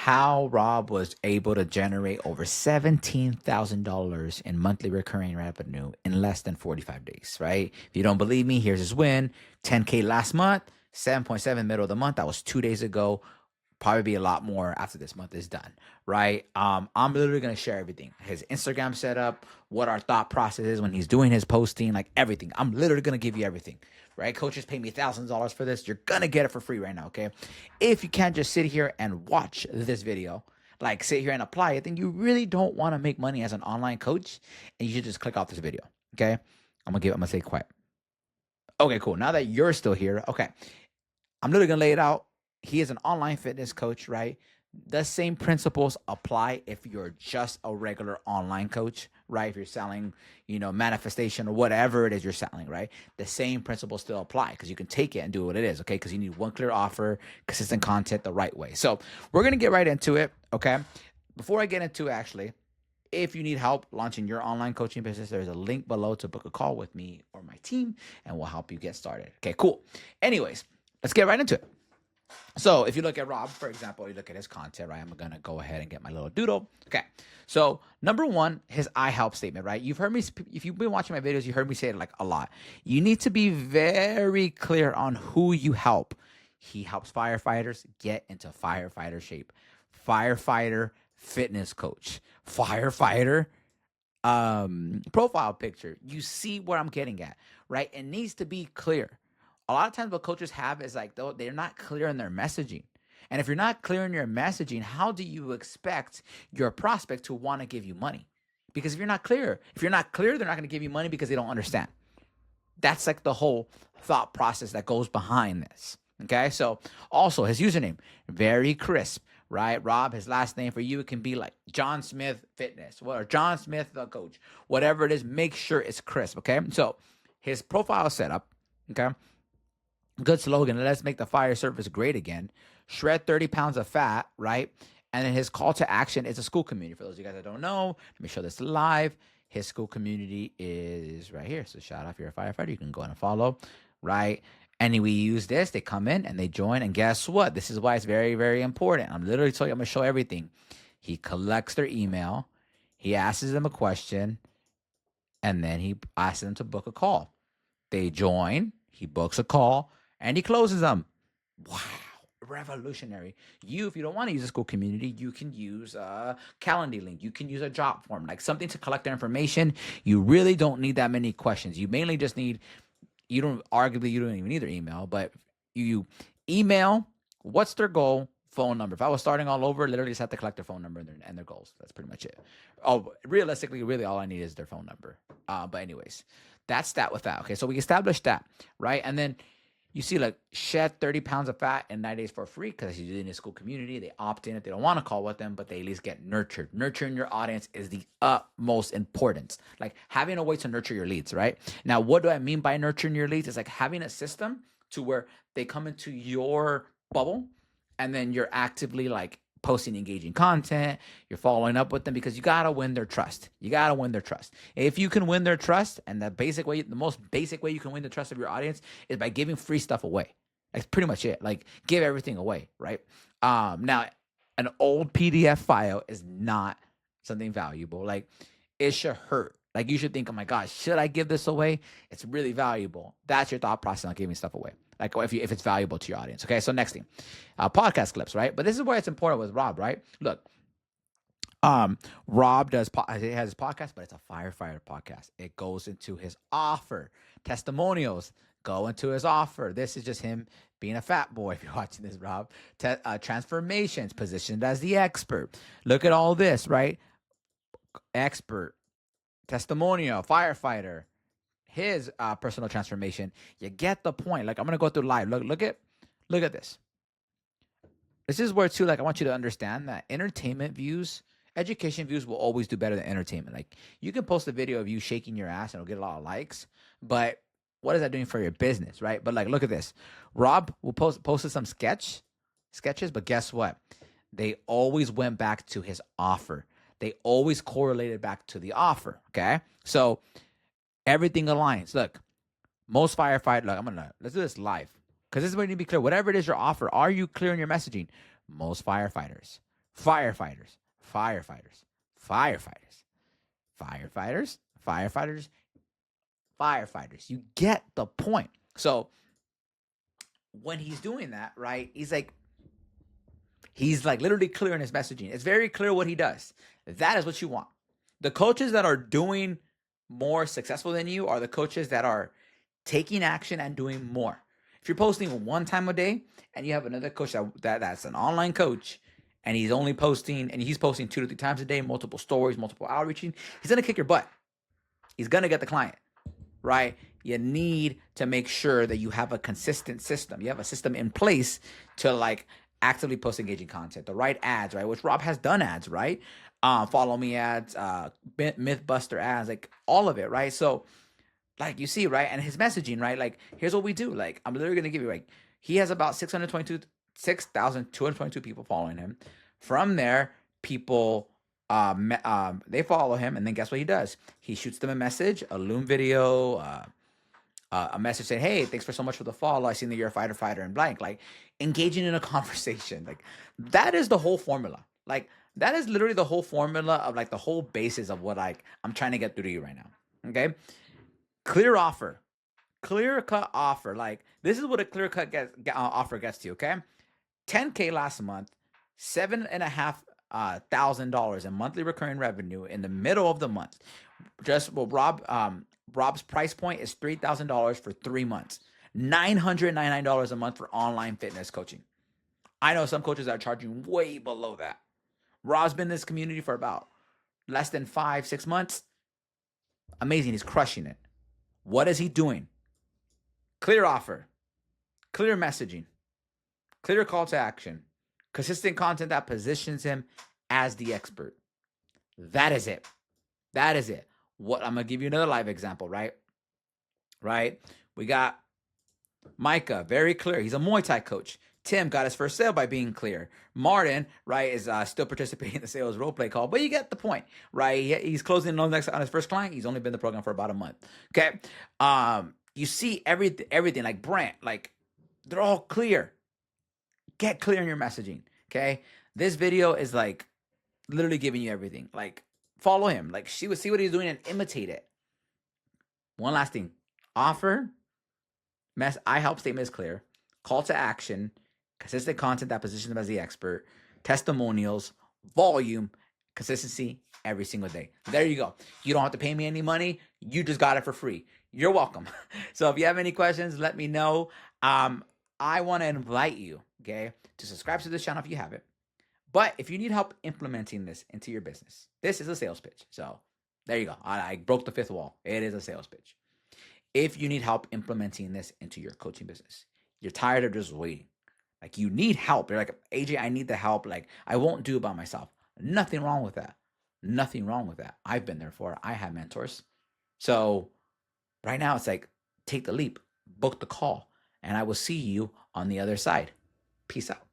how Rob was able to generate over $17,000 in monthly recurring revenue in less than 45 days, right? If you don't believe me, here's his win. 10K last month, 7.7 middle of the month. That was 2 days ago. Probably be a lot more after this month is done, right? I'm literally gonna share everything. His Instagram setup, what our thought process is when he's doing his posting, like everything. I'm literally gonna give you everything, right? Coaches pay me thousands of dollars for this. You're gonna get it for free right now, okay? If you can't just sit here and watch this video, like sit here and apply it, then you really don't want to make money as an online coach, and you should just click off this video, okay? I'm gonna say quiet. Okay, cool. Now that you're still here, okay, I'm literally gonna lay it out. He is an online fitness coach, right? The same principles apply if you're just a regular online coach, right? If you're selling, manifestation or whatever it is you're selling, right? The same principles still apply because you can take it and do what it is, okay? Because you need one clear offer, consistent content the right way. So we're gonna get right into it, okay? Before I get into it, actually, if you need help launching your online coaching business, there's a link below to book a call with me or my team, and we'll help you get started. Okay, cool. Anyways, let's get right into it. So if you look at Rob, for example, you look at his content, right? I'm going to go ahead and get my little doodle. Okay. So number one, his I help statement, right? You've heard me, if you've been watching my videos, you heard me say it like a lot. You need to be very clear on who you help. He helps firefighters get into firefighter shape. Firefighter fitness coach. Firefighter profile picture. You see what I'm getting at, right? It needs to be clear. A lot of times what coaches have is like they're not clear in their messaging. And if you're not clear in your messaging, how do you expect your prospect to want to give you money? Because if you're not clear, they're not going to give you money because they don't understand. That's like the whole thought process that goes behind this. Okay. So also his username, very crisp, right? Rob, his last name for you, it can be like John Smith Fitness or John Smith the coach, whatever it is, make sure it's crisp. Okay. So his profile setup, okay. Good slogan. Let's make the fire service great again. Shred 30 pounds of fat, right? And then his call to action is a school community. For those of you guys that don't know, let me show this live. His school community is right here. So shout out if you're a firefighter, you can go and follow, right? And we use this. They come in and they join. And guess what? This is why it's very, very important. I'm literally telling you, I'm going to show everything. He collects their email. He asks them a question. And then he asks them to book a call. They join. He books a call. And he closes them. Wow, revolutionary. If you don't want to use a school community, you can use a Calendly link. You can use a job form, like something to collect their information. You really don't need that many questions. You mainly just need, you don't even need their email, but you email, what's their goal, phone number. If I was starting all over, literally just have to collect their phone number and their goals. That's pretty much it. Oh, realistically, really all I need is their phone number. But anyways, that's that with that. Okay, so we established that, right? And then you see like shed 30 pounds of fat in 9 days for free because you're in a school community. They opt in if they don't want to call with them, but they at least get nurtured. Nurturing your audience is the utmost importance. Like having a way to nurture your leads, right? Now, what do I mean by nurturing your leads? It's like having a system to where they come into your bubble and then you're actively like posting engaging content, you're following up with them because you got to win their trust. If you can win their trust, and the most basic way you can win the trust of your audience is by giving free stuff away. That's pretty much it. Like give everything away, right? Now an old PDF file is not something valuable. Like it should hurt. Like you should think, oh my gosh, should I give this away? It's really valuable. That's your thought process on giving stuff away. Like if it's valuable to your audience. Okay, so next thing, podcast clips, right? But this is where it's important with Rob, right? Look, Rob he has his podcast, but it's a firefighter podcast. It goes into his offer. Testimonials go into his offer. This is just him being a fat boy. If you're watching this, Rob, transformations, positioned as the expert. Look at all this, right? Expert, testimonial, firefighter, his personal transformation. You get the point. Like I'm gonna go through live. Look at this. This is where too. Like I want you to understand that entertainment views, education views will always do better than entertainment. Like you can post a video of you shaking your ass and it'll get a lot of likes, but what is that doing for your business, right? But like look at this. Rob will posted some sketches, but guess what? They always went back to his offer. They always correlated back to the offer. Okay, so everything aligns. Look, most firefighters, let's do this live because this is what you need to be clear. Whatever it is your offer, are you clear in your messaging? Most firefighters Firefighters, firefighters, firefighters, firefighters, firefighters, firefighters. You get the point. So when he's doing that, right, he's like literally clear in his messaging. It's very clear what he does. That is what you want. The coaches that are doing more successful than you are the coaches that are taking action and doing more. If you're posting one time a day and you have another coach that's an online coach and he's posting 2 to 3 times a day, multiple stories, multiple outreaching, he's going to kick your butt. He's going to get the client, right? You need to make sure that you have a consistent system. You have a system in place to like actively post engaging content, the right ads, right? Which Rob has done ads, right? Follow me ads, Mythbuster ads, like all of it, right? So like you see, right? And his messaging, right? Like here's what we do. Like I'm literally going to give you like, he has about 6,222 people following him. From there, people, they follow him. And then guess what he does? He shoots them a message, a Loom video, a message saying, hey, thanks for so much for the follow. I seen that you're a fighter and blank. Like engaging in a conversation. Like that is the whole formula. Like that is literally the whole formula of like the whole basis of what like I'm trying to get through to you right now. Okay. Clear offer, clear cut offer. Like this is what a clear cut offer gets to you. Okay. 10K last month, $7,500 in monthly recurring revenue in the middle of the month. Just well, Rob's price point is $3,000 for 3 months, $999 a month for online fitness coaching. I know some coaches are charging way below that. Rob's been in this community for about less than 5-6 months. Amazing. He's crushing it. What is he doing? Clear offer, clear messaging, clear call to action, consistent content that positions him as the expert. That is it. That is it. What I'm going to give you another live example, right? Right? We got Micah, very clear. He's a Muay Thai coach. Tim got his first sale by being clear. Martin, right, is still participating in the sales role play call, but you get the point, right? He's closing on his first client. He's only been in the program for about a month. Okay. You see everything like Brent, like they're all clear. Get clear in your messaging. Okay. This video is like literally giving you everything. Like follow him. Like see what he's doing and imitate it. One last thing. Offer, I help statement is clear. Call to action, consistent content that positions them as the expert, testimonials, volume, consistency every single day. There you go. You don't have to pay me any money. You just got it for free. You're welcome. So if you have any questions, let me know. I want to invite you, okay, to subscribe to this channel if you haven't. But if you need help implementing this into your business, this is a sales pitch. So there you go. I broke the 5th wall. It is a sales pitch. If you need help implementing this into your coaching business, you're tired of just waiting. Like you need help. You're like, AJ, I need the help. Like I won't do it by myself. Nothing wrong with that. Nothing wrong with that. I've been there for it. I have mentors. So right now it's like, take the leap, book the call, and I will see you on the other side. Peace out.